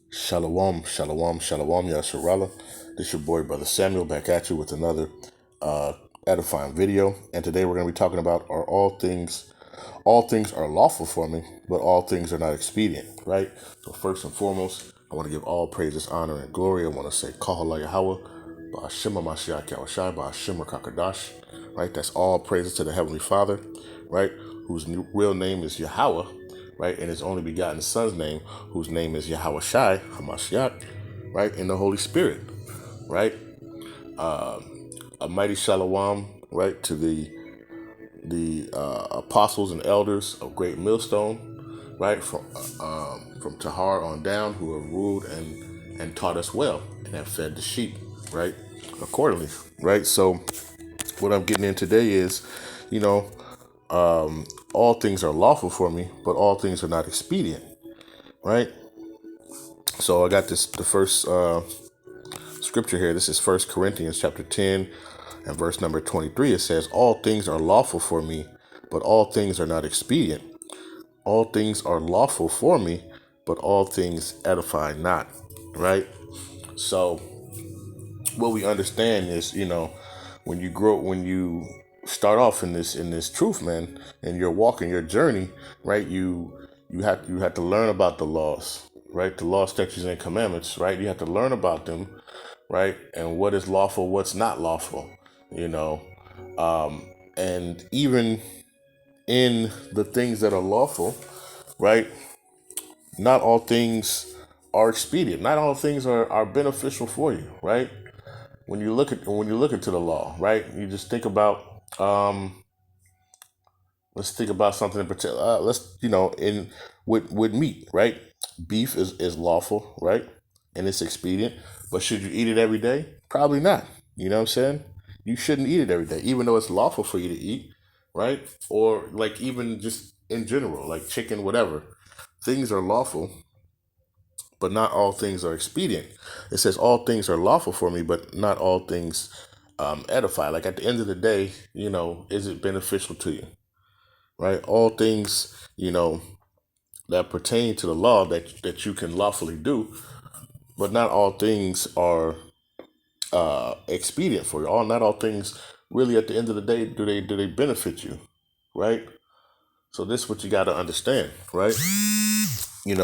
Shalom, shalom, shalom, Yasharala. This your boy, Brother Samuel, back at you with another uh, edifying video. And today we're going to be talking about are all things are lawful for me, but all things are not expedient, right? So first and foremost, I want to give all praises, honor, and glory. I want to say Kahala Yahweh, Ba'ashim Mashiach Yahushai, Ba'ashim Kakadash, right? That's all praises to the Heavenly Father, right? Whose real name is Yahweh, right? And his only begotten Son's name, whose name is Yahweh Shai, Hamashiach, right? And the Holy Spirit, right? A mighty shalom, right, to the apostles and elders of Great Millstone, right, from Tahar on down, who have ruled and taught us well and have fed the sheep, right, accordingly, right. So what I'm getting in today is, you know, all things are lawful for me, but all things are not expedient, right. So I got the first scripture here. This is 1 Corinthians chapter 10 and verse number 23. It says, all things are lawful for me, but all things are not expedient. All things are lawful for me, but all things edify not. Right? So what we understand is, when you start off in this truth, man, and you're walking your journey, right? You have to learn about the laws, right? The law, statutes, and commandments, right? You have to learn about them, right? And what is lawful, what's not lawful, you know. And even in the things that are lawful, right? Not all things are expedient. Not all things are beneficial for you, right? When you look into the law, right? You just think about let's think about something in particular. Let's in with meat, right? Beef is lawful, right? And it's expedient. But should you eat it every day? Probably not. You know what I'm saying? You shouldn't eat it every day, even though it's lawful for you to eat, right? Or like even just in general, like chicken, whatever. Things are lawful, but not all things are expedient. It says all things are lawful for me, but not all things edify. Like at the end of the day, is it beneficial to you? Right? All things, that pertain to the law that you can lawfully do, but not all things are expedient for you. Not all things really at the end of the day do they benefit you, right? So this is what you got to understand, right? And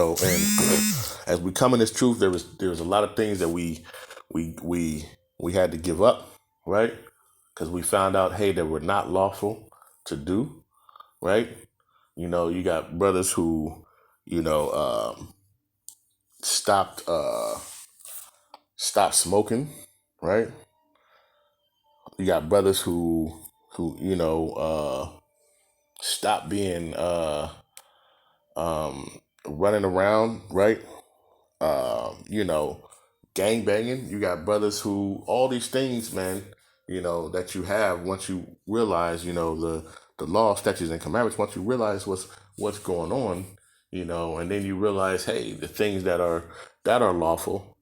as we come in this truth, there was a lot of things that we had to give up, right? Because we found out, hey, they were not lawful to do, right? You got brothers who, stopped stopped smoking, right? You got brothers who stopped being running around, right? You know, gang banging. You got brothers who all these things, man, that you have once you realize, the law, statutes, and commandments. Once you realize what's going on, and then you realize, hey, the things that are lawful,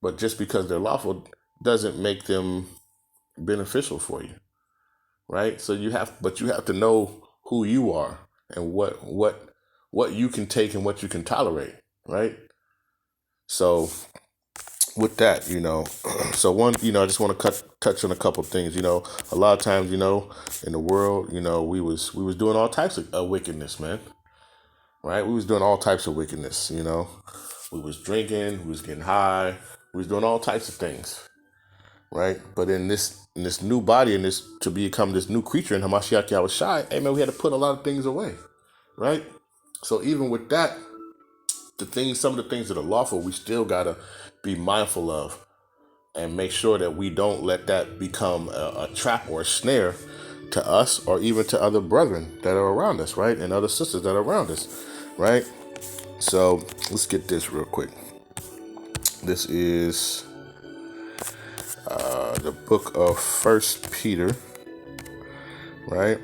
but just because they're lawful doesn't make them beneficial for you, right? So you have to know who you are and what you can take and what you can tolerate, right? So with that, so one, I just want to touch on a couple things. A lot of times, in the world, we was doing all types of wickedness, man. Right? We was doing all types of wickedness. We was drinking, we was getting high, we was doing all types of things, right? But in this new body, in this to become this new creature in Hamashiach Yahushai, hey man, we had to put a lot of things away, right? So even with that, some of the things that are lawful, we still gotta be mindful of and make sure that we don't let that become a trap or a snare to us or even to other brethren that are around us, right? And other sisters that are around us, right? So let's get this real quick. This is the book of First Peter, right?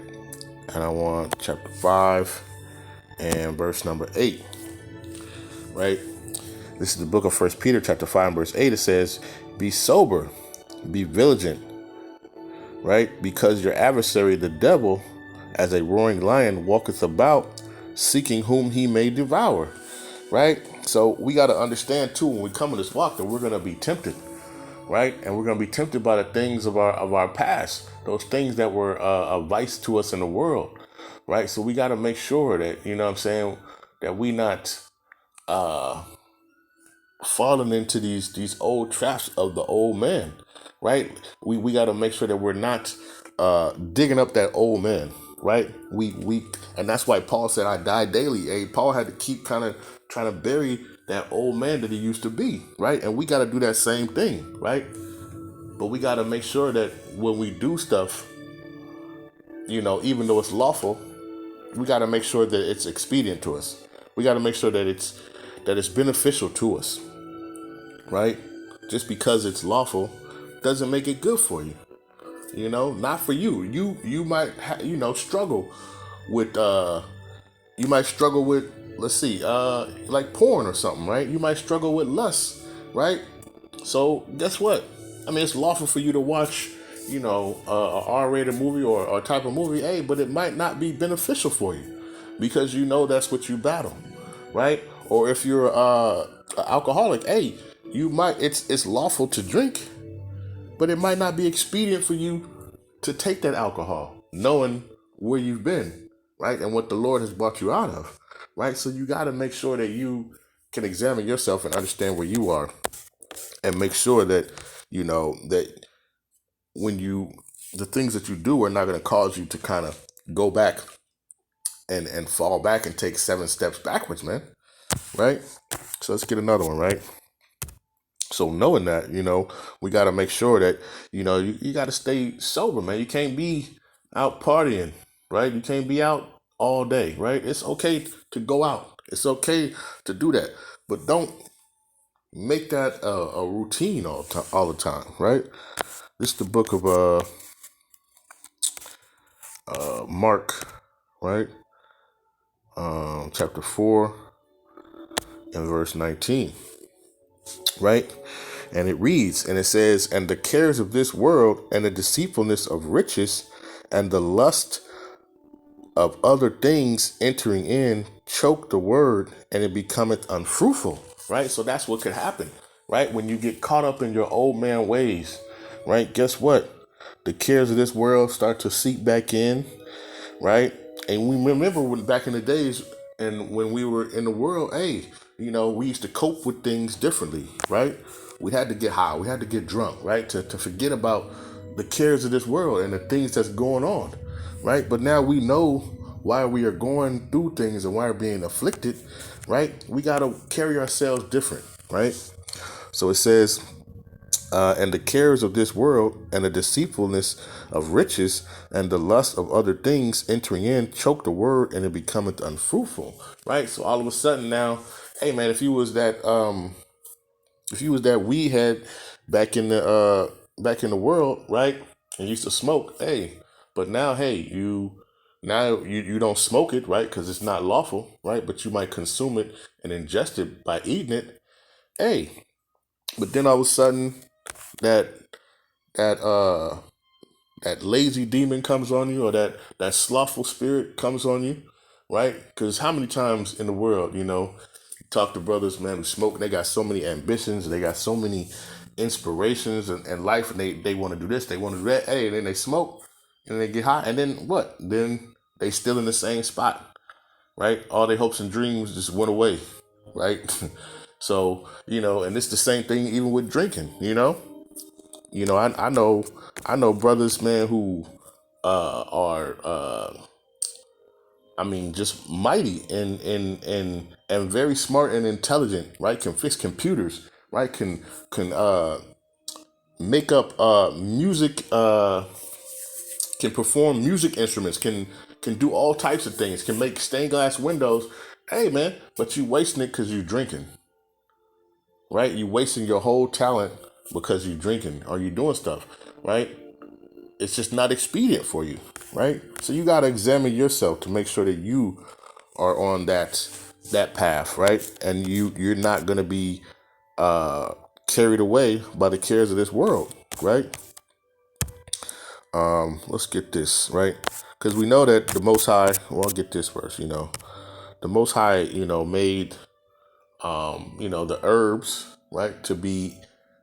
And I want chapter 5 and verse number 8, right? This is the book of First Peter, chapter 5 and verse 8. It says, be sober, be vigilant, right? Because your adversary, the devil, as a roaring lion, walketh about, seeking whom he may devour. right? So we got to understand too when we come in this walk that we're going to be tempted, right? And we're going to be tempted by the things of our past, those things that were a vice to us in the world, right? So we got to make sure that, you know what I'm saying, that we not falling into these old traps of the old man, right? We got to make sure that we're not digging up that old man, right? We and that's why Paul said, "I die daily." Hey, Paul had to keep kind of trying to bury that old man that he used to be, right? And we got to do that same thing, right? But we got to make sure that when we do stuff, even though it's lawful, we got to make sure that it's expedient to us. We got to make sure that it's beneficial to us, right? Just because it's lawful doesn't make it good for you. Not for you. You might struggle with let's see, like porn or something, right? You might struggle with lust, right? So guess what? I mean, it's lawful for you to watch, a R-rated movie or type of movie, hey, but it might not be beneficial for you because that's what you battle, right? Or if you're an alcoholic, hey, it's lawful to drink, but it might not be expedient for you to take that alcohol, knowing where you've been, right? And what the Lord has brought you out of, right? So you got to make sure that you can examine yourself and understand where you are and make sure that, that when the things that you do are not going to cause you to kind of go back and fall back and take 7 steps backwards, man, right? So let's get another one, right? So knowing that, we got to make sure that, you got to stay sober, man. You can't be out partying, right? You can't be out all day, right? It's okay to go out. It's okay to do that. But don't make that a routine all the time, right? This is the book of Mark, right? Chapter 4 and verse 19, right? And it reads, and it says, "And the cares of this world and the deceitfulness of riches and the lust of other things entering in choke the word, and it becometh unfruitful." Right? So that's what could happen, right? When you get caught up in your old man ways, right? Guess what? The cares of this world start to seep back in, right? And we remember when back in the days and when we were in the world, hey, we used to cope with things differently, right? We had to get high, we had to get drunk, right? To forget about the cares of this world and the things that's going on, right? But now we know why we are going through things and why we're being afflicted, right? We got to carry ourselves different, right? So it says, and the cares of this world and the deceitfulness of riches and the lust of other things entering in choke the word, and it becometh unfruitful, right? So all of a sudden now, hey man, if you was that weed head back in the world, right, and used to smoke, hey, but now, hey, you don't smoke it, right, because it's not lawful, right, but you might consume it and ingest it by eating it, hey, but then all of a sudden that that uh that lazy demon comes on you, or that slothful spirit comes on you, right? Because how many times in the world, you talk to brothers, man, who smoke, and they got so many ambitions, they got so many inspirations and life, and they want to do this, they want to do that, hey, and then they smoke, and they get high, and then what? Then they still in the same spot, right? All their hopes and dreams just went away, right? So, and it's the same thing even with drinking, I know brothers, man, who are I mean, just mighty and very smart and intelligent, right? Can fix computers, right? Can make up music, can perform music instruments, can do all types of things, can make stained glass windows. Hey man, but you wasting it because you drinking, right? You wasting your whole talent because you drinking or you doing stuff, right? It's just not expedient for you, right? So you got to examine yourself to make sure that you are on that path, right? And you're not going to be carried away by the cares of this world, right? Let's get this, right? Because we know that the Most High, well, I'll get this first, the Most High, made the herbs, right, to be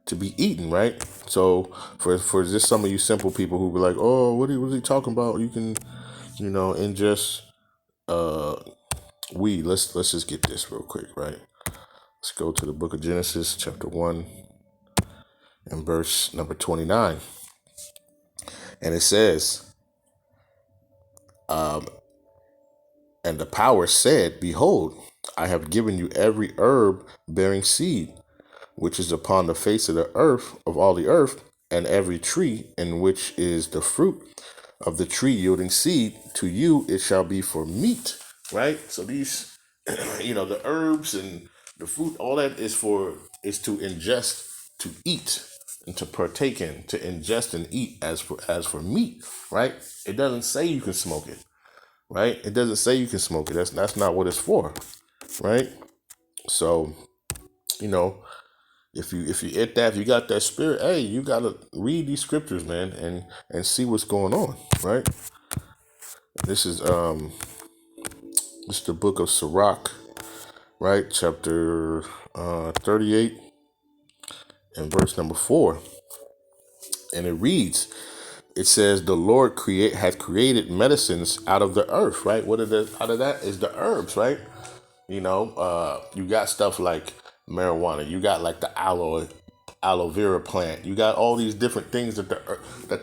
eaten, right? So for just some of you simple people who be like, oh, what are you talking about? You can, ingest uh weed. Let's just get this real quick, right? Let's go to the book of Genesis, chapter 1 and verse number 29. And it says, and the power said, behold, I have given you every herb bearing seed, which is upon the face of the earth, of all the earth, and every tree in which is the fruit of the tree yielding seed, to you it shall be for meat, right? So these, the herbs and the fruit, all that is to ingest, to eat, and to partake in, to ingest and eat as for meat, right? It doesn't say you can smoke it, right? It doesn't say you can smoke it. That's not what it's for, right? So, you know, if you hit that, if you got that spirit, hey, you gotta read these scriptures, man, and see what's going on, right? This is the book of Sirach, right? Chapter 38 and verse number 4. And it reads, it says, the Lord has created medicines out of the earth, right? What is out of that is the herbs, right? You got stuff like marijuana. You got like the aloe vera plant. You got all these different things that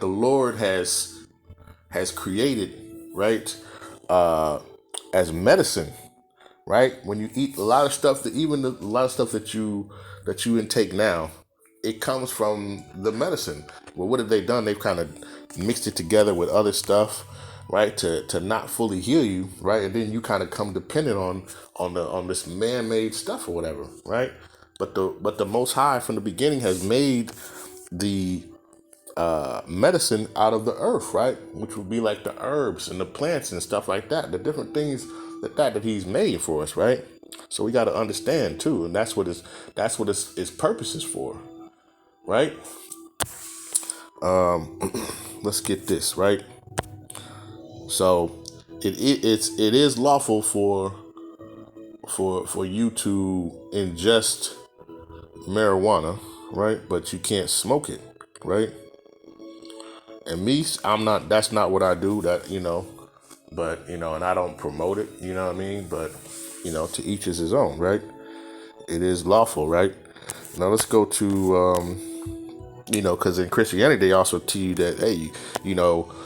the Lord has created, right? As medicine, right? When you eat a lot of stuff a lot of stuff that you intake now, it comes from the medicine. Well, what have they done? They've kind of mixed it together with other stuff, right? To not fully heal you, right? And then you kind of come dependent on this man-made stuff or whatever, right? But the Most High from the beginning has made the medicine out of the earth, right? Which would be like the herbs and the plants and stuff like that, the different things that He's made for us, right? So we got to understand too, and that's what its purpose is for, right? Let's get this right. So it is lawful for you to ingest marijuana, right? But you can't smoke it, right? And me, I'm not. That's not what I do. But and I don't promote it. You know what I mean? But to each is his own, right? It is lawful, right? Now let's go to because in Christianity they also teach you that, hey,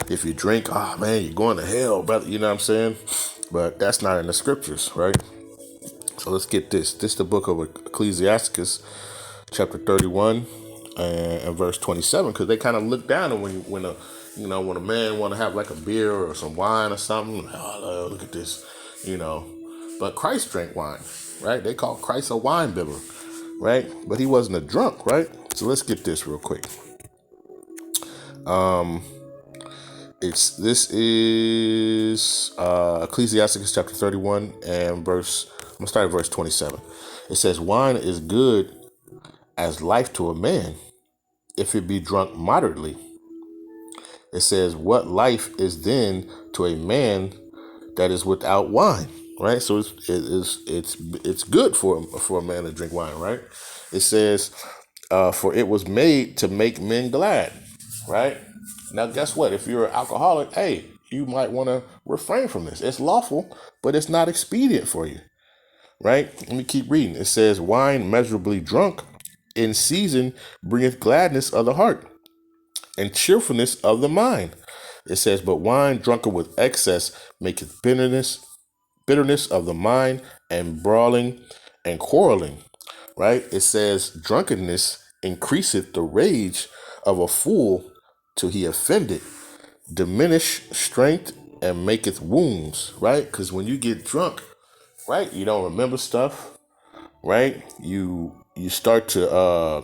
if you drink, oh man, you're going to hell, brother. You know what I'm saying? But that's not in the scriptures, right? So let's get this. This is the book of Ecclesiasticus, chapter 31 and verse 27, because they kind of look down on when a man want to have like a beer or some wine or something. Oh, look at this, But Christ drank wine, right? They call Christ a wine bibber, right? But he wasn't a drunk, right? So let's get this real quick. This is Ecclesiasticus chapter 31 and verse. I'm gonna start at verse 27. It says, "Wine is good as life to a man, if it be drunk moderately." It says, "What life is then to a man that is without wine?" Right. So it's good for a man to drink wine. Right. It says, "For it was made to make men glad." Right. Now, guess what? If you're an alcoholic, hey, you might want to refrain from this. It's lawful, but it's not expedient for you. Right? Let me keep reading. It says, "Wine measurably drunk in season bringeth gladness of the heart and cheerfulness of the mind." It says, "But wine drunken with excess maketh bitterness of the mind, and brawling and quarreling." Right? It says, "Drunkenness increaseth the rage of a fool till he offended, diminish strength, and maketh wounds." Right? Because when you get drunk, right, you don't remember stuff, right? You start to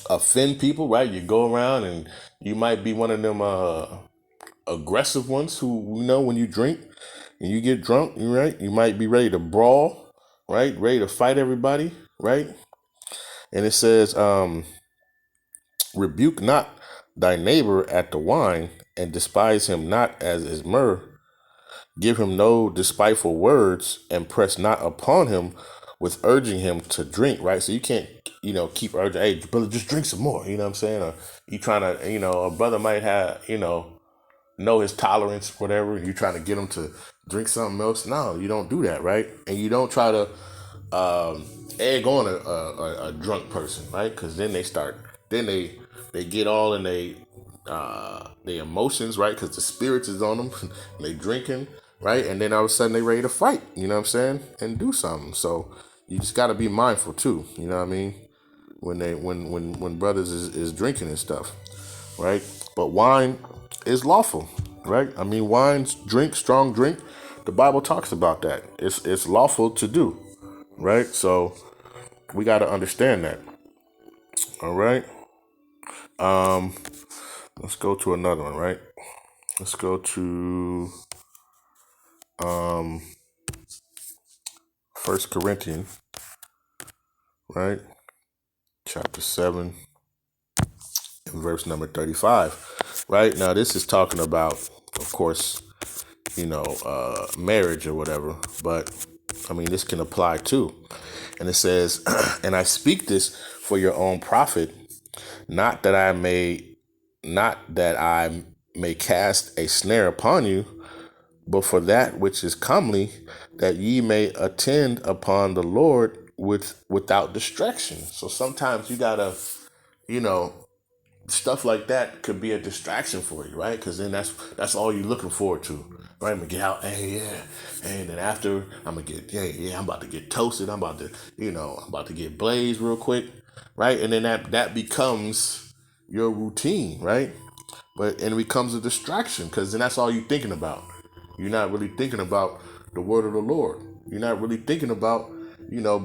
offend people, right? You go around and you might be one of them aggressive ones who, when you drink and you get drunk, right? You might be ready to brawl, right? Ready to fight everybody, right? And it says, "Rebuke not thy neighbor at the wine, and despise him not as his myrrh. Give him no despiteful words, and press not upon him with urging him to drink, right? So you can't, keep urging, hey, brother, just drink some more, you know what I'm saying? Or you trying to, a brother might have, know his tolerance, whatever. You trying to get him to drink something else. No, you don't do that, right? And you don't try to egg on a drunk person, right? Because then they get all in they emotions, right? Because the spirits is on them. They drinking, right? And then all of a sudden they ready to fight. You know what I'm saying? And do something. So you just got to be mindful too. You know what I mean? When brothers is drinking and stuff, right? But wine is lawful, right? I mean, wine's drink, strong drink. The Bible talks about that. It's lawful to do, right? So we got to understand that. All right. Um, let's go to another one, right? Let's go to um First Corinthians, right? Chapter 7 and verse number 35. Right? Now this is talking about, of course, marriage or whatever, but I mean this can apply too. And it says, and I speak this for your own profit, not that I may cast a snare upon you, but for that which is comely, that ye may attend upon the Lord without distraction. So sometimes you gotta, you know, stuff like that could be a distraction for you, right? Because then that's all you're looking forward to, right? I'm gonna get out, hey, yeah, and then after I'm gonna get, yeah, I'm about to get toasted. I'm about to, I'm about to get blazed real quick, right? And then that becomes your routine, right? And it becomes a distraction because then that's all you're thinking about. You're not really thinking about the word of the Lord. You're not really thinking about,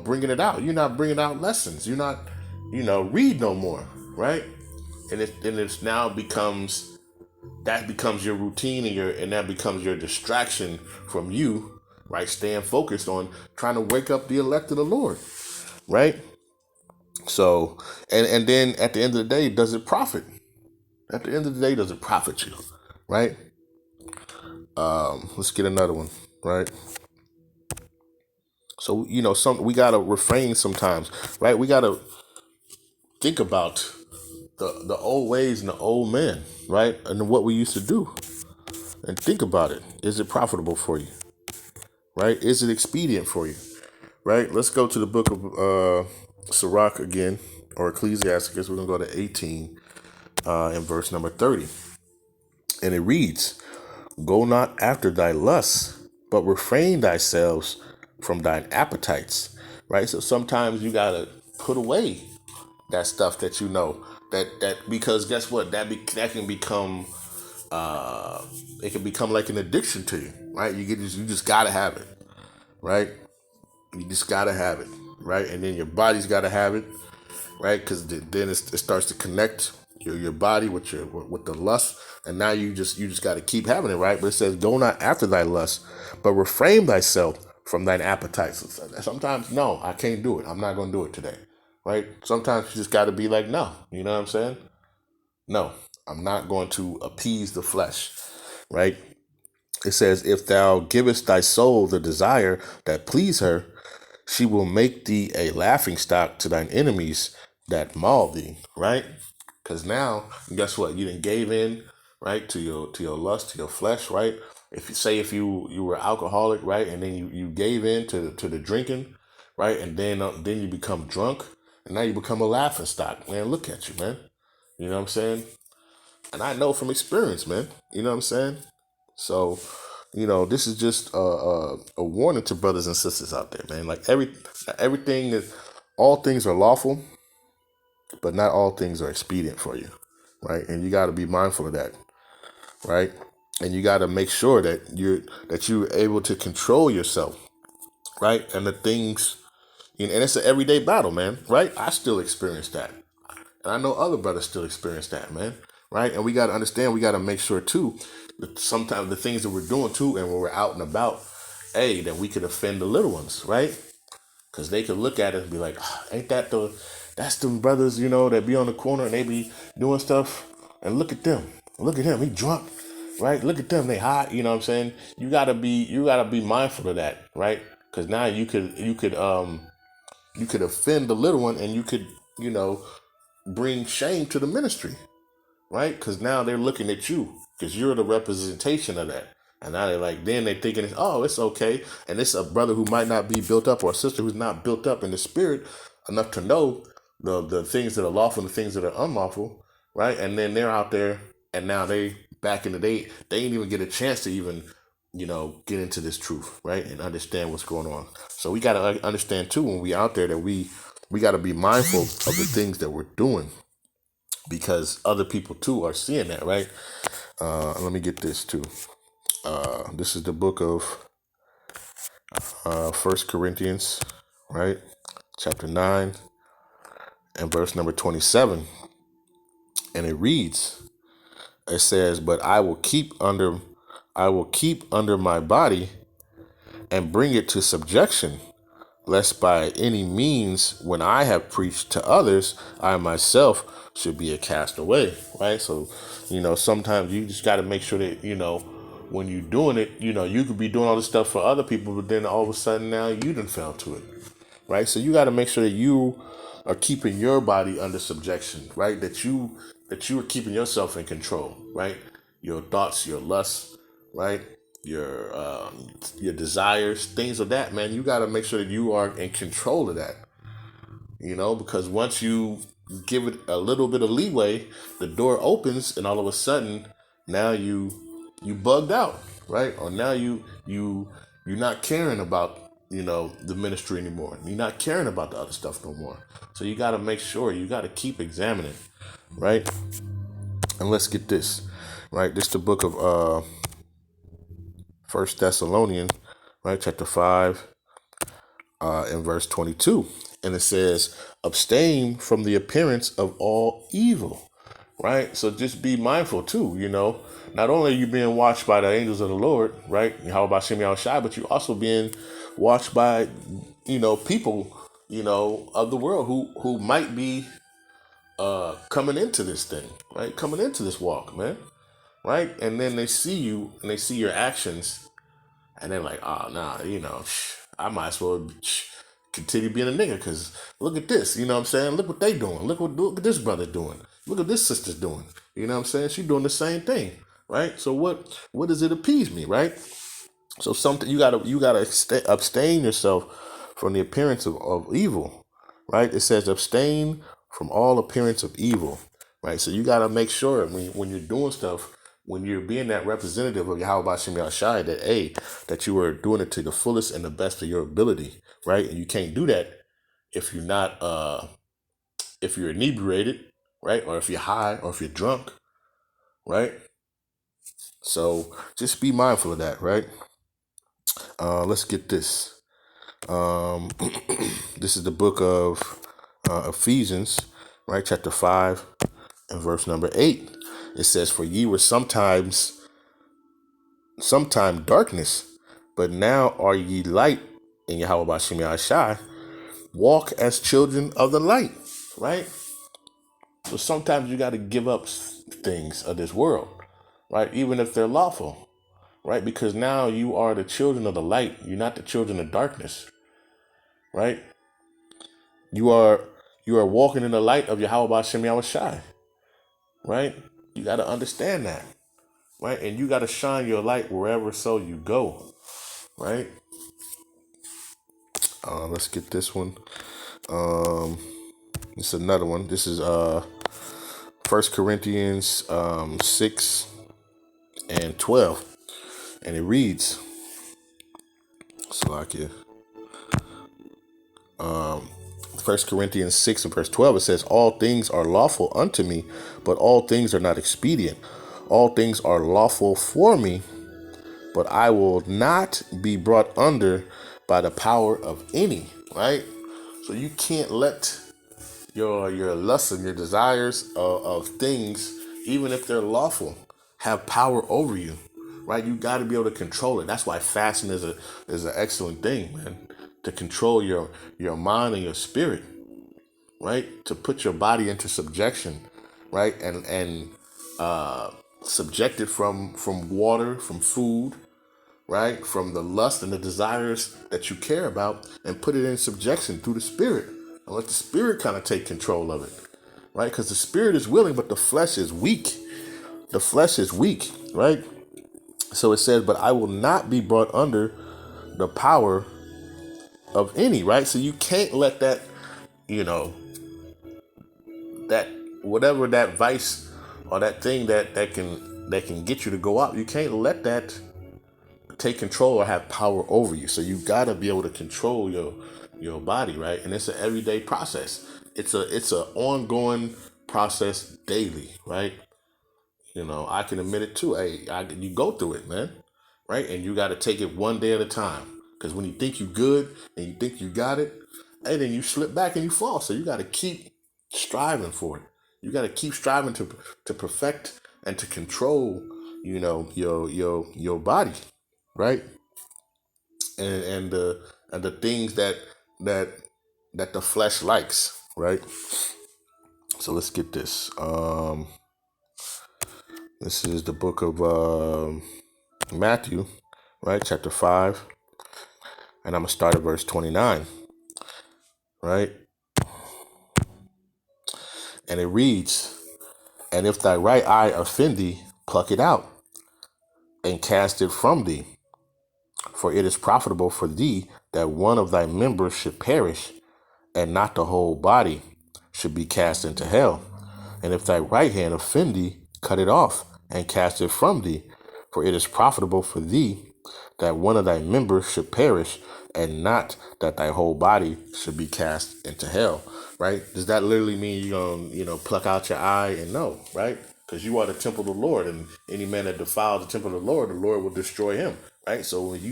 bringing it out. You're not bringing out lessons. You're not, read no more, right? And it's now becomes your routine and that becomes your distraction from you, right? Staying focused on trying to wake up the elect of the Lord, right? So, and then at the end of the day, does it profit? At the end of the day, does it profit you, right? Let's get another one, right? So we gotta refrain sometimes, right? We gotta think about the old ways and the old men, right? And what we used to do, and think about it. Is it profitable for you, right? Is it expedient for you, right? Let's go to the book of Sirach again, or Ecclesiasticus. We're gonna go to 18 in verse number 30, and it reads, "Go not after thy lusts, but refrain thyself from thine appetites." Right? So sometimes you gotta put away that stuff that that because guess what? That can become it can become like an addiction to you, right? You just gotta have it, right? You just gotta have it, right? And then your body's gotta have it, right? Because then it starts to connect your body with the lust, and now you just got to keep having it, right? But it says, "Go not after thy lust, but refrain thyself from thine appetites." So sometimes, no, I can't do it. I'm not going to do it today, right? Sometimes you just got to be like, no, you know what I'm saying? No, I'm not going to appease the flesh, right? It says, "If thou givest thy soul the desire that please her, she will make thee a laughing stock to thine enemies that maul thee," right? Because now, guess what? You didn't gave in, right, to your lust, to your flesh, right? If you were alcoholic, right, and then you gave in to the drinking, right, and then you become drunk, and now you become a laughing stock. Man, look at you, man. You know what I'm saying? And I know from experience, man. You know what I'm saying? So, this is just a warning to brothers and sisters out there, man. Like everything is, all things are lawful, but not all things are expedient for you, right? And you got to be mindful of that, right? And you got to make sure that you're able to control yourself, right? And the things, and it's an everyday battle, man, right? I still experience that, and I know other brothers still experience that, man, right? And we got to understand, we got to make sure too that sometimes the things that we're doing too, and when we're out and about, that we could offend the little ones, right? Because they could look at it and be like, ain't that's them brothers, that be on the corner and they be doing stuff. And look at them. Look at him. He drunk. right? Look at them, they hot. You know what I'm saying? You gotta be mindful of that, right? Because now you could offend the little one, and you could you know bring shame to the ministry, right? Because now they're looking at you because you're the representation of that. And now they're like, then they're thinking, oh, it's okay. And it's a brother who might not be built up or a sister who's not built up in the spirit enough to know the things that are lawful and the things that are unlawful, right? And then they're out there, and now back in the day, they didn't even get a chance to even, get into this truth, right? And understand what's going on. So we got to understand too, when we out there, that we got to be mindful of the things that we're doing, because other people too are seeing that, right? Let me get this too. This is the book of 1 Corinthians, right? Chapter 9 and verse number 27. And it reads, it says, but I will keep under my body and bring it to subjection, lest by any means, when I have preached to others, I myself should be a castaway, right? So, sometimes you just got to make sure that, when you're doing it, you could be doing all this stuff for other people, but then all of a sudden now you done fell to it, right? So you got to make sure that you are keeping your body under subjection, right? That you are keeping yourself in control, right? Your thoughts, your lusts, right? Your desires, things of that, man. You got to make sure that you are in control of that, because once you give it a little bit of leeway, the door opens, and all of a sudden, now you bugged out, right? Or now you're not caring about the ministry anymore. You're not caring about the other stuff no more. So you got to make sure, you got to keep examining, right? And let's get this, right? This is the book of First Thessalonians, right? Chapter 5, in verse 22. And it says, abstain from the appearance of all evil, right? So just be mindful too, not only are you being watched by the angels of the Lord, right? How about Shemi Shai, but you also being watched by, people, of the world who might be coming into this thing, right? Coming into this walk, man, right? And then they see you and they see your actions, and they're like, oh, nah, I might as well continue being a nigga, because look at this, you know what I'm saying? Look what they doing. Look at this brother doing. Look what this sister's doing. You know what I'm saying? She's doing the same thing, right? So what does it appease me, right? So something you gotta abstain yourself from the appearance of evil, right? It says abstain from all appearance of evil, right? So you gotta make sure when you're doing stuff, when you're being that representative of Yahweh Shem Yahshai, that you are doing it to the fullest and the best of your ability, right? And you can't do that if you're not if you're inebriated, right? Or if you're high, or if you're drunk, right? So just be mindful of that, right? Let's get this. This is the book of Ephesians, right? Chapter 5 and verse number 8. It says, for ye were sometime darkness, but now are ye light in Yahweh Bashem Yahshai. Walk as children of the light, right? So sometimes you got to give up things of this world, right? Even if they're lawful, right? Because now you are the children of the light. You're not the children of darkness, right? You are walking in the light of Yahweh Bashem Yahshai, right? You got to understand that, right? And you got to shine your light wherever so you go, right? Let's get this one. This is another one. This is 1 Corinthians 6 and 12. And it reads, Salakia. 1 Corinthians 6 and verse 12, it says, all things are lawful unto me, but all things are not expedient. All things are lawful for me, but I will not be brought under by the power of any, right? So you can't let your lusts and your desires of things, even if they're lawful, have power over you, right? You got to be able to control it. That's why fasting is an excellent thing, man. To control your mind and your spirit, right? To put your body into subjection, right? And subject it from water, from food, right? From the lust and the desires that you care about, and put it in subjection through the spirit. And let the spirit kind of take control of it, right? Because the spirit is willing, but the flesh is weak. The flesh is weak, right? So it says, but I will not be brought under the power of any, right? So you can't let that, you know, that whatever that vice or that thing that can get you to go up, you can't let that take control or have power over you. So you gotta be able to control your body, right? And it's an everyday process. It's a ongoing process daily, right? I can admit it too. Hey, you go through it, man, right? And you got to take it one day at a time. Because when you think you good and you think you got it, and then you slip back and you fall. So you got to keep striving for it. You got to keep striving to perfect and to control, your body, right? And the things that that the flesh likes, right? So let's get this. This is the book of Matthew, right? Chapter 5. And I'm going to start at verse 29, right? And it reads, and if thy right eye offend thee, pluck it out and cast it from thee. For it is profitable for thee that one of thy members should perish, and not the whole body should be cast into hell. And if thy right hand offend thee, cut it off and cast it from thee. For it is profitable for thee that one of thy members should perish, and not that thy whole body should be cast into hell. Right? Does that literally mean you're going to, pluck out your eye? And no, right? Because you are the temple of the Lord, and any man that defiles the temple of the Lord will destroy him. Right? So if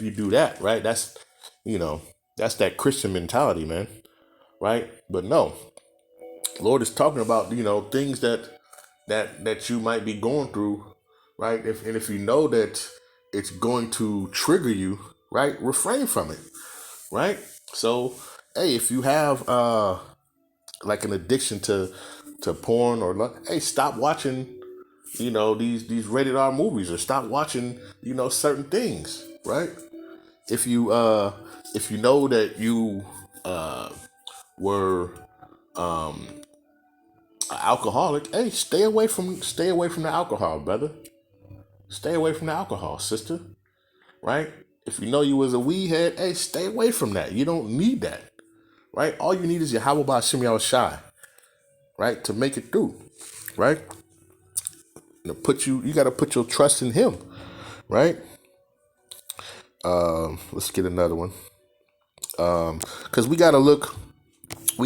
you do that, right, that's that Christian mentality, man. Right? But no, Lord is talking about, things that you might be going through, right? If you know that it's going to trigger you, right, refrain from it, right? So, hey, if you have like an addiction to porn hey, stop watching, these rated R movies, or stop watching, certain things, right? If you know that you were an alcoholic, hey, stay away from the alcohol, brother. Stay away from the alcohol, sister. Right? If you know you was a weed head, hey, stay away from that. You don't need that. Right? All you need is your Yahweh Ba'Shem Yahushai, right? To make it through. Right? You gotta put your trust in him. Right? Let's get another one. Because we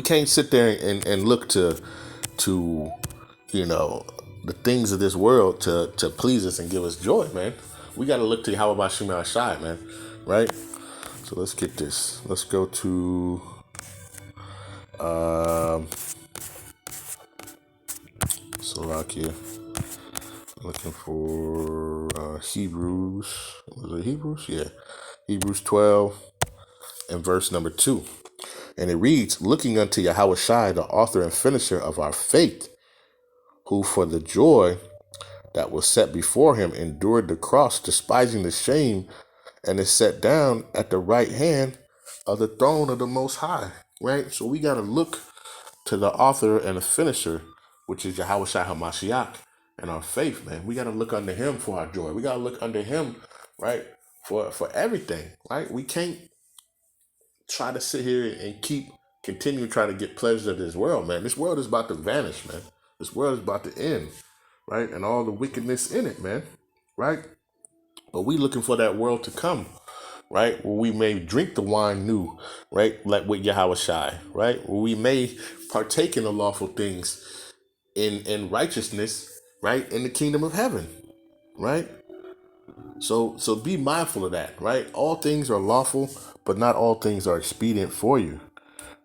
can't sit there and look to the things of this world to please us and give us joy, man. We got to look to Yahweh Ba'Shem Yahushai, man. Right? So let's get this. Let's go to Slovakia. Looking for Hebrews. Was it Hebrews? Yeah. Hebrews 12 and verse number 2. And it reads, looking unto Yahweh Shai, the author and finisher of our faith, who for the joy that was set before him endured the cross, despising the shame, and is set down at the right hand of the throne of the Most High. Right? So we got to look to the author and the finisher, which is Yahweh Shai HaMashiach, and our faith, man. We got to look unto him for our joy. We got to look unto him, right, for everything, right? We can't try to sit here and continue trying to get pleasure of this world, man. This world is about to vanish, man. This world is about to end, right? And all the wickedness in it, man, right? But we looking for that world to come, right? Where we may drink the wine new, right? Like with Yahweh Shai, right? Where we may partake in the lawful things in righteousness, right? In the kingdom of heaven, right? So be mindful of that, right? All things are lawful, but not all things are expedient for you,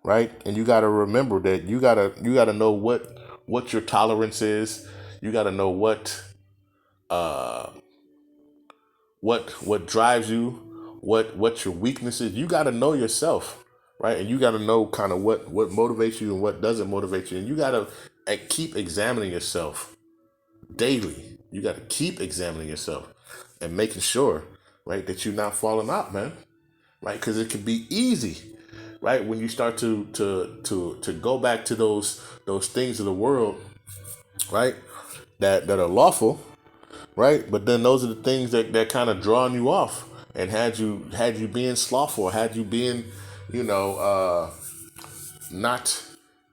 right? And you got to remember that you got to know what your tolerance is. You got to know what drives you, what your weakness is. You got to know yourself, right? And you got to know kind of what motivates you and what doesn't motivate you. And you got to keep examining yourself daily, You got to keep examining yourself and making sure, right, that you're not falling out, man. Right, because it can be easy, right, when you start to go back to those things of the world, right, that are lawful, right, but then those are the things that kind of drawing you off and had you being slothful, had you being, you know, not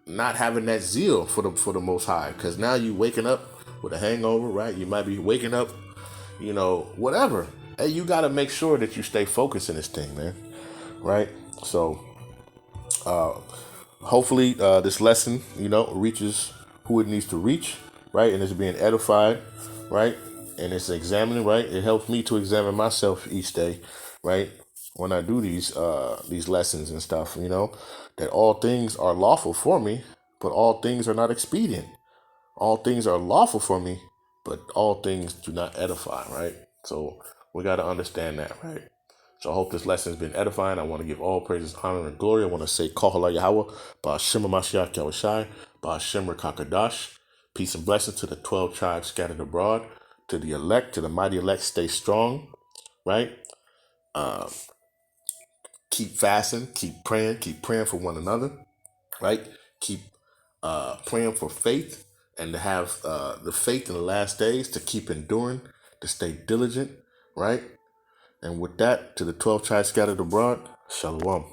not having that zeal for the Most High, because now you waking up with a hangover, right? You might be waking up, whatever. Hey, you got to make sure that you stay focused in this thing, man. Right? So, hopefully, this lesson, reaches who it needs to reach, right? And it's being edified, right? And it's examining, right? It helps me to examine myself each day, right? When I do these lessons and stuff, that all things are lawful for me, but all things are not expedient. All things are lawful for me, but all things do not edify, right? So we got to understand that, right? So I hope this lesson has been edifying. I want to give all praises, honor, and glory. I want to say, Kahala Yahweh, Ba'ashim Mashiach Yahushai, Ba'ashim Kakadash. Peace and blessings to the 12 tribes scattered abroad, to the elect, to the mighty elect. Stay strong, right? Keep fasting, keep praying for one another, right? Keep praying for faith and to have the faith in the last days, to keep enduring, to stay diligent, right? And with that, to the 12 tribes scattered abroad, Shalom.